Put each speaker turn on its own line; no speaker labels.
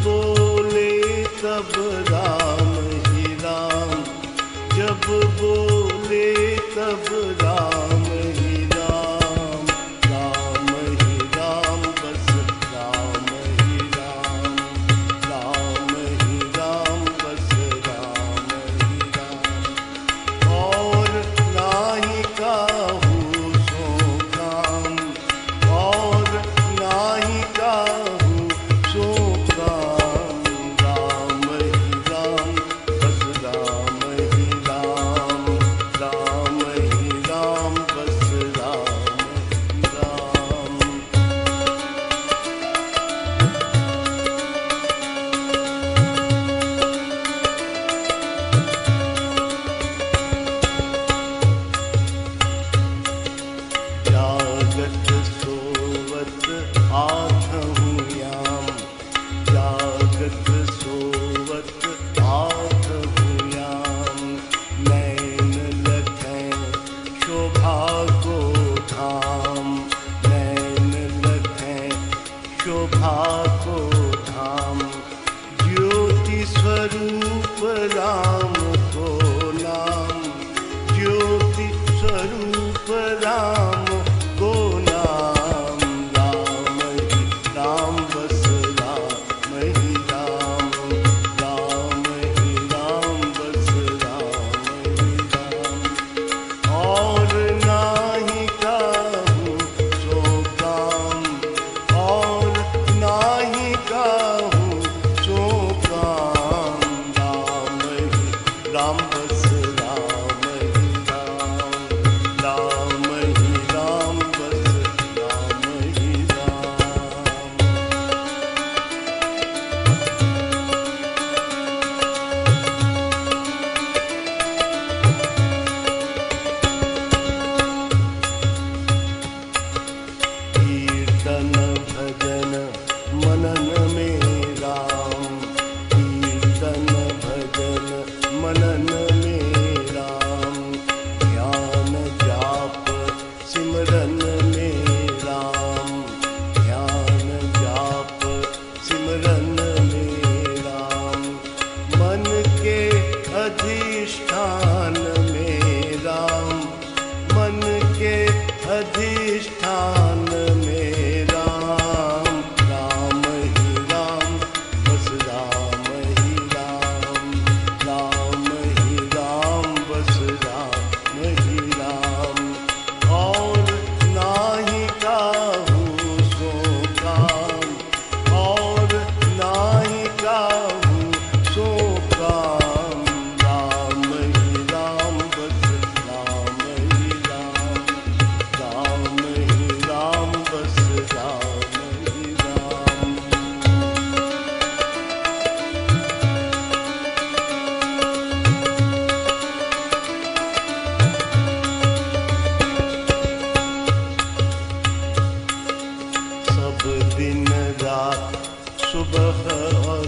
बोले तब राम ही राम, जब बोले तब राम ही राम, राम ही राम बस राम ही राम, राम ही राम बस राम ही राम। और नाही काहू सो काम, और नाही काहू सो काम, राम ही राम बस राम ही राम, राम ही राम बस राम ही राम। जागत सोवत आठहूँ याम, जागत सोवत आठहूँ याम, नैन लखें शोभा को धाम, नैन लखें शोभा को धाम, ज्योति स्वरूप राम को नाम, ज्योति स्वरूप राम को नाम, राम ही राम बस राम ही राम, राम ही राम बस राम ही राम। और नाही काहू सो काम, और नाही काहू सो काम, राम ही राम बस राम ही राम, राम ही राम बस राम ही राम। कीर्तन भजन मनन में राम, कीर्तन भजन मनन में राम, ध्यान जाप सिमरन में राम, ध्यान जाप सिमरन में राम, मन के अधिष्ठान में राम, मन के अधिष्ठान में राम, राम ही राम बस राम ही राम, राम ही राम बस राम ही राम। और नाही काहू सो काम, और नाही काहू सो काम, राम ही राम बस राम ही राम, राम ही राम बस राम ही राम। सब दिन रात सुबह और